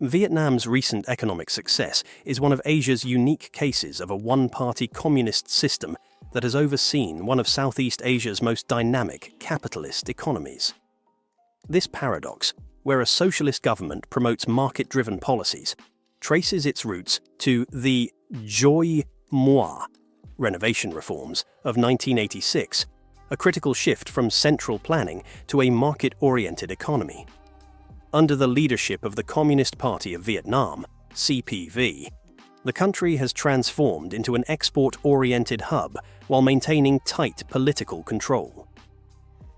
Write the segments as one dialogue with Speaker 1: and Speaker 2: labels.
Speaker 1: Vietnam's recent economic success is one of Asia's unique cases of a one-party communist system that has overseen one of Southeast Asia's most dynamic capitalist economies. This paradox, where a socialist government promotes market-driven policies, traces its roots to the Doi Moi renovation reforms of 1986, a critical shift from central planning to a market-oriented economy. Under the leadership of the Communist Party of Vietnam, CPV, the country has transformed into an export-oriented hub while maintaining tight political control.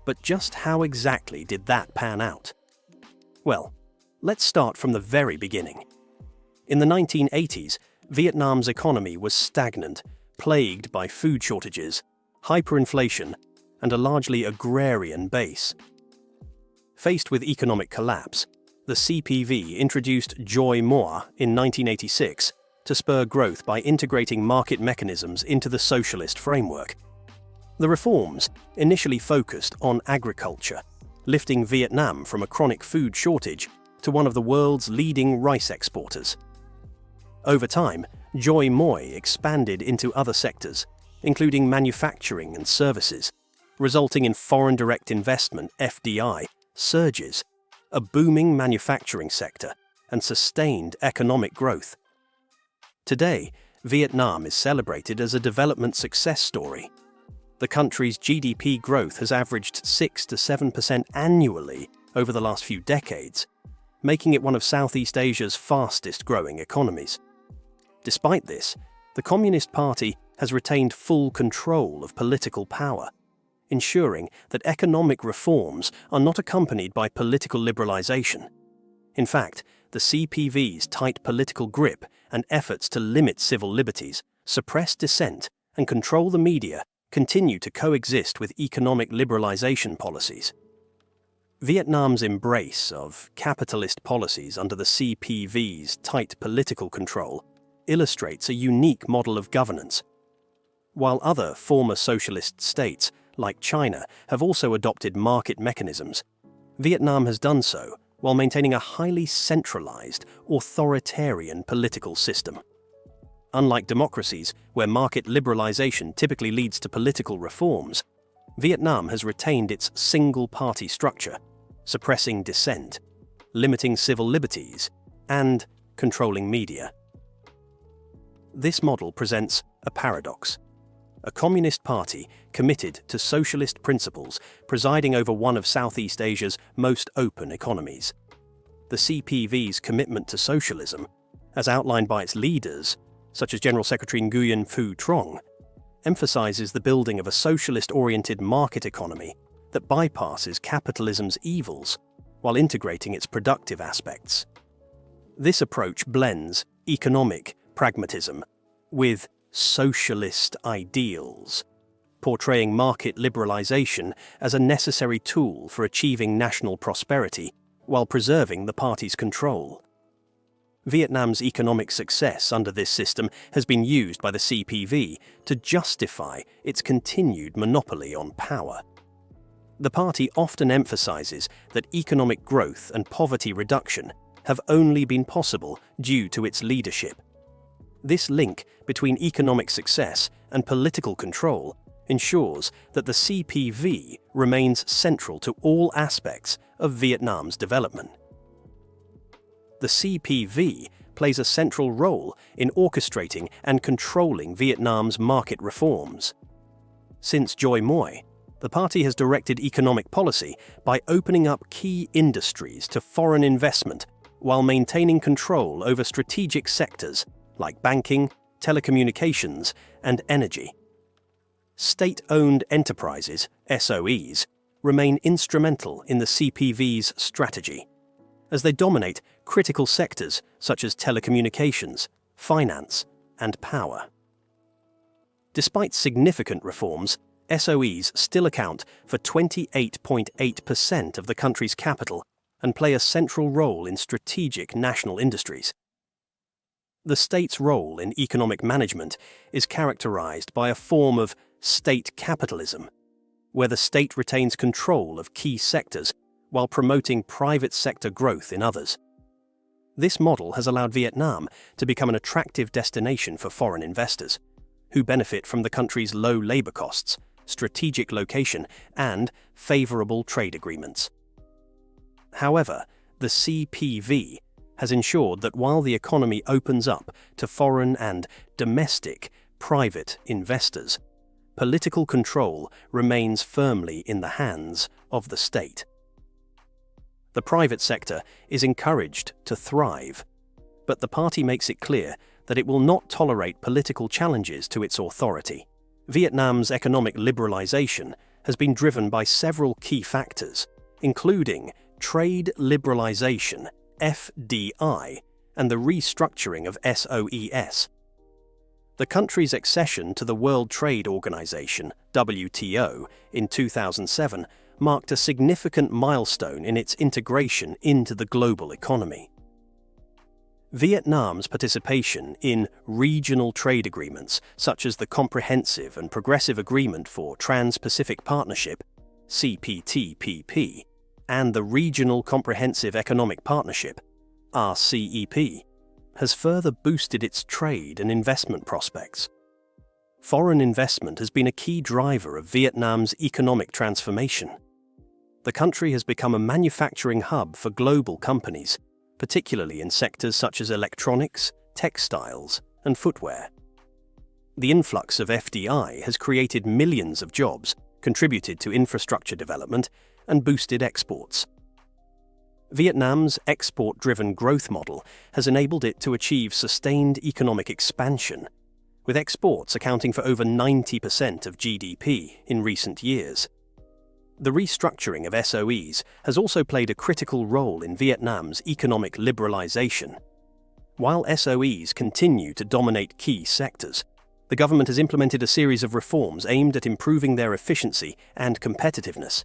Speaker 1: But just how exactly did that pan out? Well, let's start from the very beginning. In the 1980s, Vietnam's economy was stagnant, plagued by food shortages, hyperinflation, and a largely agrarian base. Faced with economic collapse, the CPV introduced Doi Moi in 1986 to spur growth by integrating market mechanisms into the socialist framework. The reforms initially focused on agriculture, lifting Vietnam from a chronic food shortage to one of the world's leading rice exporters. Over time, Doi Moi expanded into other sectors, including manufacturing and services, resulting in foreign direct investment (FDI) surges, a booming manufacturing sector, and sustained economic growth. Today, Vietnam is celebrated as a development success story. The country's GDP growth has averaged 6 to 7% annually over the last few decades, making it one of Southeast Asia's fastest-growing economies. Despite this, the Communist Party has retained full control of political power, ensuring that economic reforms are not accompanied by political liberalization. In fact, the CPV's tight political grip and efforts to limit civil liberties, suppress dissent, and control the media continue to coexist with economic liberalization policies. Vietnam's embrace of capitalist policies under the CPV's tight political control illustrates a unique model of governance. While other former socialist states, like China, have also adopted market mechanisms, Vietnam has done so while maintaining a highly centralized, authoritarian political system. Unlike democracies, where market liberalization typically leads to political reforms, Vietnam has retained its single-party structure, suppressing dissent, limiting civil liberties, and controlling media. This model presents a paradox. A communist party committed to socialist principles presiding over one of Southeast Asia's most open economies. The CPV's commitment to socialism, as outlined by its leaders, such as General Secretary Nguyen Phu Trong, emphasizes the building of a socialist-oriented market economy that bypasses capitalism's evils while integrating its productive aspects. This approach blends economic pragmatism with socialist ideals, portraying market liberalization as a necessary tool for achieving national prosperity while preserving the party's control. Vietnam's economic success under this system has been used by the CPV to justify its continued monopoly on power. The party often emphasizes that economic growth and poverty reduction have only been possible due to its leadership. This link between economic success and political control ensures that the CPV remains central to all aspects of Vietnam's development. The CPV plays a central role in orchestrating and controlling Vietnam's market reforms. Since Doi Moi, the party has directed economic policy by opening up key industries to foreign investment while maintaining control over strategic sectors like banking, telecommunications, and energy. State-owned enterprises, SOEs, remain instrumental in the CPV's strategy, as they dominate critical sectors such as telecommunications, finance, and power. Despite significant reforms, SOEs still account for 28.8% of the country's capital and play a central role in strategic national industries. The state's role in economic management is characterized by a form of state capitalism, where the state retains control of key sectors while promoting private sector growth in others. This model has allowed Vietnam to become an attractive destination for foreign investors, who benefit from the country's low labor costs, strategic location, and favorable trade agreements. However, the CPV has ensured that while the economy opens up to foreign and domestic private investors, political control remains firmly in the hands of the state. The private sector is encouraged to thrive, but the party makes it clear that it will not tolerate political challenges to its authority. Vietnam's economic liberalization has been driven by several key factors, including trade liberalization, FDI, and the restructuring of SOES. The country's accession to the World Trade Organization, WTO, in 2007 marked a significant milestone in its integration into the global economy. Vietnam's participation in regional trade agreements, such as the Comprehensive and Progressive Agreement for Trans-Pacific Partnership, CPTPP, and the Regional Comprehensive Economic Partnership, RCEP, has further boosted its trade and investment prospects. Foreign investment has been a key driver of Vietnam's economic transformation. The country has become a manufacturing hub for global companies, particularly in sectors such as electronics, textiles, and footwear. The influx of FDI has created millions of jobs, contributed to infrastructure development, and boosted exports. Vietnam's export-driven growth model has enabled it to achieve sustained economic expansion, with exports accounting for over 90% of GDP in recent years. The restructuring of SOEs has also played a critical role in Vietnam's economic liberalization. While SOEs continue to dominate key sectors, the government has implemented a series of reforms aimed at improving their efficiency and competitiveness.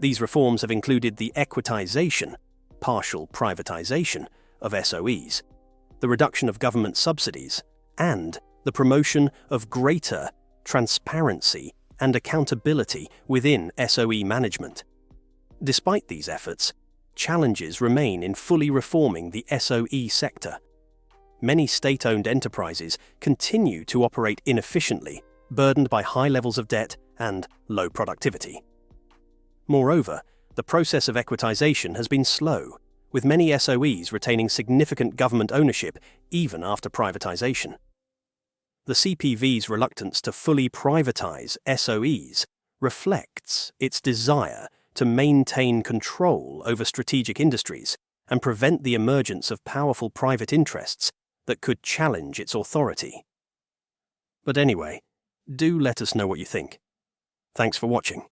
Speaker 1: These reforms have included the equitization, partial privatization, of SOEs, the reduction of government subsidies, and the promotion of greater transparency and accountability within SOE management. Despite these efforts, challenges remain in fully reforming the SOE sector. Many state-owned enterprises continue to operate inefficiently, burdened by high levels of debt and low productivity. Moreover, the process of equitization has been slow, with many SOEs retaining significant government ownership even after privatization. The CPV's reluctance to fully privatize SOEs reflects its desire to maintain control over strategic industries and prevent the emergence of powerful private interests that could challenge its authority. But anyway, do let us know what you think. Thanks for watching.